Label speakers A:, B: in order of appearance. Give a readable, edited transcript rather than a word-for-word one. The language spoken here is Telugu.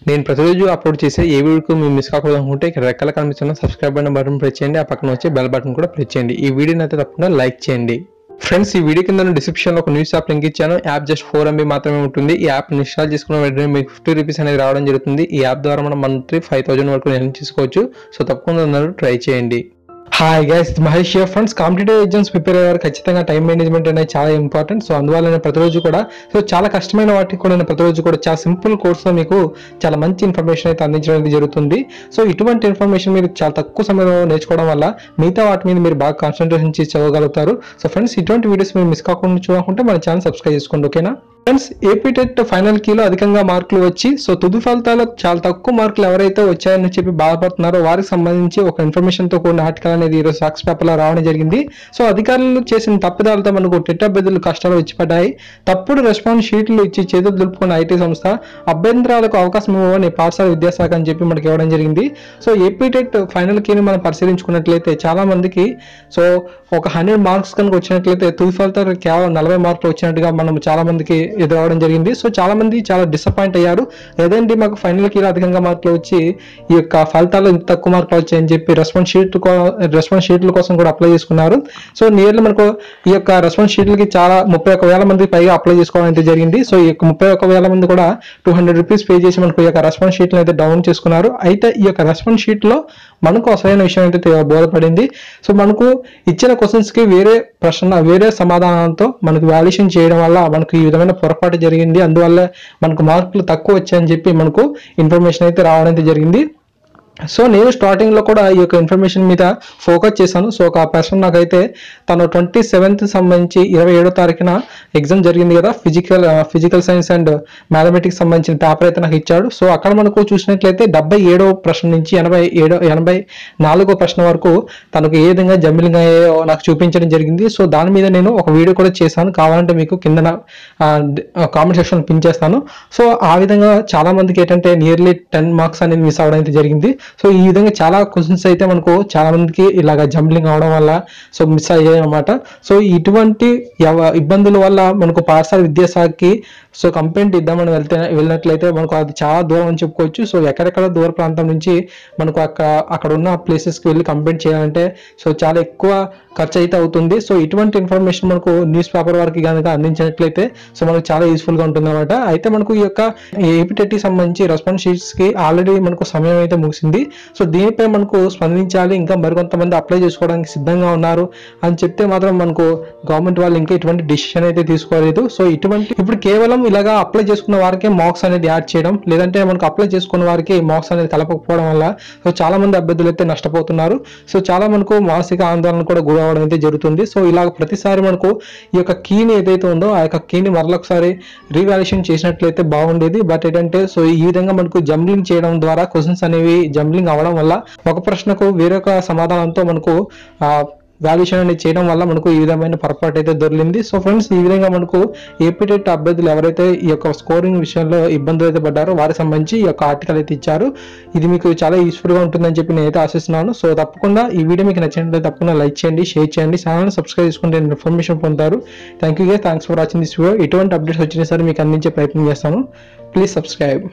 A: నేను ప్రతిరోజు అప్లోడ్ చేసే ఏ వీడియోకి మీరు మిస్ కాకూడదు అనుకుంటే ఇక్కడ రెక్కల కనిపిస్తున్న సబ్స్క్రైబ్ అనే బటన్ ప్రెస్ చేయండి. ఆ పక్కన వచ్చే బెల్ బటన్ కూడా ప్రెస్ చేయండి. ఈ వీడియోని అయితే తప్పకుండా లైక్ చేయండి. ఫ్రెండ్స్, ఈ వీడియో కింద డిస్క్రిప్షన్లో ఒక న్యూస్ యాప్ లింక్ ఇచ్చాను. యాప్ జస్ట్ 4 MB మాత్రమే ఉంటుంది. ఈ యాప్ ఇన్స్టాల్ చేసుకున్న వెంటనే మీకు 50 రూపీస్ అనేది రావడం జరుగుతుంది. ఈ యాప్ ద్వారా మనం మంత్లీ 5000 వరకు ఎర్న్ చేసుకోవచ్చు. సో తప్పకుండా అందరూ ట్రై చేయండి. Hi guys, Mahesh here. Friends, competitive exams prepare అయ్యారు. ఖచ్చితంగా టైం మేనేజ్మెంట్ అనేది చాలా ఇంపార్టెంట్. సో అందువల్ల నేను ప్రతిరోజు కూడా చాలా కష్టమైన వాటికి కూడా నేను ప్రతిరోజు కూడా చాలా సింపుల్ కోర్స్లో మీకు చాలా మంచి ఇన్ఫర్మేషన్ అయితే అందించడం జరుగుతుంది. సో ఇటువంటి ఇన్ఫర్మేషన్ మీరు చాలా తక్కువ సమయంలో నేర్చుకోవడం వల్ల మిగతా వాటి మీద మీరు బాగా కాన్సన్ట్రేషన్ చేసి చదవగలుగుతారు. సో ఫ్రెండ్స్, ఇటువంటి వీడియోస్ మీరు మిస్ కాకుండా చూడాలంటే మన ఛానల్ సబ్స్క్రైబ్ చేసుకోండి. ఓకేనా ఫ్రెండ్స్, ఏపీ టెట్ ఫైనల్ కీలో అధికంగా మార్కులు వచ్చి సో తుది ఫలితాల్లో చాలా తక్కువ మార్కులు ఎవరైతే వచ్చాయని చెప్పి బాధపడుతున్నారో వారికి సంబంధించి ఒక ఇన్ఫర్మేషన్ తో కూడిన ఆర్టికల్ అనేది ఈరోజు సాక్షి పేపర్లో రావడం జరిగింది. సో అధికారులు చేసిన తప్పిదాలతో మనకు టెట్ అభ్యర్థులు కష్టాలు వచ్చి పడ్డాయి. తప్పుడు రెస్పాన్స్ షీట్లు ఇచ్చి చేతులు దులుపుకున్న ఐటీ సంస్థ అభ్యంతరాలకు అవకాశం ఇవ్వని పాఠశాల విద్యాశాఖ అని చెప్పి మనకి ఇవ్వడం జరిగింది. సో ఏపీ టెట్ ఫైనల్ కీని మనం పరిశీలించుకున్నట్లయితే చాలా మందికి సో ఒక 100 మార్క్స్ కనుక వచ్చినట్లయితే తుది ఫలితాలు కేవలం 40 మార్కులు వచ్చినట్టుగా మనం చాలా మందికి ఎదురవడం జరిగింది. సో చాలా మంది చాలా డిసప్పాయింట్ అయ్యారు. లేదంటే మాకు ఫైనల్ కీలో అధికంగా మార్కులు వచ్చి ఈ యొక్క ఫలితాలు ఇంత తక్కువ మార్కులు వచ్చాయని చెప్పి రెస్పాన్స్ షీట్ల కోసం కూడా అప్లై చేసుకున్నారు. సో నియర్లీ మనకు ఈ యొక్క రెస్పాన్స్ షీట్లకి చాలా 31,000 మంది పైగా అప్లై చేసుకోవడం అయితే జరిగింది. సో ఈ యొక్క 31,000 మంది కూడా 200 రూపీస్ పే చేసి మనకు ఈ యొక్క రెస్పాన్స్ షీట్లు అయితే డౌన్ చేసుకున్నారు. అయితే ఈ యొక్క రెస్పాన్స్ షీట్ లో మనకు అసలైన విషయం అయితే బోధపడింది. సో మనకు ఇచ్చిన క్వశ్చన్స్ కి వేరే సమాధానంతో మనకు వాల్యుయేషన్ చేయడం వల్ల మనకు ఈ విధమైన పొరపాటు జరిగింది. అందువల్ల మనకు మార్కులు తక్కువ వచ్చాయని చెప్పి మనకు ఇన్ఫర్మేషన్ అయితే రావడం అయితే జరిగింది. సో నేను స్టార్టింగ్ లో కూడా ఈ యొక్క ఇన్ఫర్మేషన్ మీద ఫోకస్ చేశాను. సో ఒక పర్సన్ నాకైతే తను 27th సంబంధించి 27వ తారీఖున ఎగ్జామ్ జరిగింది కదా, ఫిజికల్ సైన్స్ అండ్ మ్యాథమెటిక్స్ సంబంధించిన పేపర్ అయితే నాకు ఇచ్చాడు. సో అక్కడ మనకు చూసినట్లయితే 77వ ప్రశ్న నుంచి 84వ ప్రశ్న వరకు తనకు ఏ విధంగా జంబ్లింగ్ అయ్యాయో నాకు చూపించడం జరిగింది. సో దాని మీద నేను ఒక వీడియో కూడా చేశాను. కావాలంటే మీకు కింద కామెంట్ సెక్షన్ పిన్ చేస్తాను. సో ఆ విధంగా చాలా మందికి ఏంటంటే నియర్లీ 10 మార్క్స్ అనేది మిస్ అవ్వడం అయితే జరిగింది. సో ఈ విధంగా చాలా క్వశ్చన్స్ అయితే మనకు చాలా మందికి ఇలాగ జంబ్లింగ్ అవడం వల్ల సో మిస్ అయ్యాయి అన్నమాట. సో ఇటువంటి ఇబ్బందుల వల్ల మనకు పాఠశాల విద్యాశాఖకి సో కంప్లైంట్ ఇద్దామని వెళ్ళినట్లయితే మనకు అది చాలా దూరం అని చెప్పుకోవచ్చు. సో ఎక్కడెక్కడ దూర ప్రాంతం నుంచి మనకు అక్కడ ఉన్న ప్లేసెస్కి వెళ్ళి కంప్లైంట్ చేయాలంటే సో చాలా ఎక్కువ ఖర్చు అయితే అవుతుంది. సో ఇటువంటి ఇన్ఫర్మేషన్ మనకు న్యూస్ పేపర్ వారికి కనుక అందించినట్లయితే సో మనకు చాలా యూస్ఫుల్ గా ఉంటుంది అనమాట. అయితే మనకు ఈ యొక్క ఏపీటెట్కి సంబంధించి రెస్పాన్స్ షీట్స్ కి ఆల్రెడీ మనకు సమయం అయితే ముగిసింది. సో దీనిపై మనకు స్పందించాలి, ఇంకా మరికొంతమంది అప్లై చేసుకోవడానికి సిద్ధంగా ఉన్నారు అని చెప్తే మాత్రం మనకు గవర్నమెంట్ వాళ్ళు ఇంకా ఇటువంటి డిసిషన్ అయితే తీసుకోలేదు. సో ఇప్పుడు కేవలం ఇలాగా అప్లై చేసుకున్న వారికి మార్క్స్ అనేది యాడ్ చేయడం, లేదంటే మనకు అప్లై చేసుకున్న వారికి మార్క్స్ అనేది కలపకపోవడం వల్ల సో చాలా మంది అభ్యర్థులు అయితే నష్టపోతున్నారు. సో చాలా మనకు మానసిక ఆందోళన కూడా గురవడం అయితే జరుగుతుంది. సో ఇలాగ ప్రతిసారి మనకు ఈ యొక్క కీని ఏదైతే ఉందో ఆ యొక్క కీని మరొకసారి రీవాల్యుయేషన్ చేసినట్లయితే బాగుండేది. బట్ ఏంటంటే సో ఈ విధంగా మనకు జంబ్లింగ్ చేయడం ద్వారా క్వశ్చన్స్ అనేవి జంబ్లింగ్ అవడం వల్ల ఒక ప్రశ్నకు వేరొక సమాధానంతో మనకు వాల్యుయేషన్ అనేది చేయడం వల్ల మనకు ఈ విధమైన పొరపాటు అయితే దొరికింది. సో ఫ్రెండ్స్, ఈ విధంగా మనకు ఏపీటెట్ అభ్యర్థులు ఎవరైతే ఈ యొక్క స్కోరింగ్ విషయంలో ఇబ్బందులు అయితే పడ్డారో వారికి సంబంధించి ఈ యొక్క ఆర్టికల్ అయితే ఇచ్చారు. ఇది మీకు చాలా యూస్ఫుల్ గా ఉంటుందని చెప్పి నేనైతే ఆశిస్తున్నాను. సో తప్పకుండా ఈ వీడియో మీకు నచ్చినట్లయితే తప్పకుండా లైక్ చేయండి, షేర్ చేయండి, ఛానల్ సబ్స్క్రైబ్ చేసుకుంటే ఇన్ఫర్మేషన్ పొందుతారు. Thank you for watching this video. ఎటువంటి అప్డేట్స్ వచ్చినా సరే మీకు అందించే ప్రయత్నం చేస్తాను. Please subscribe.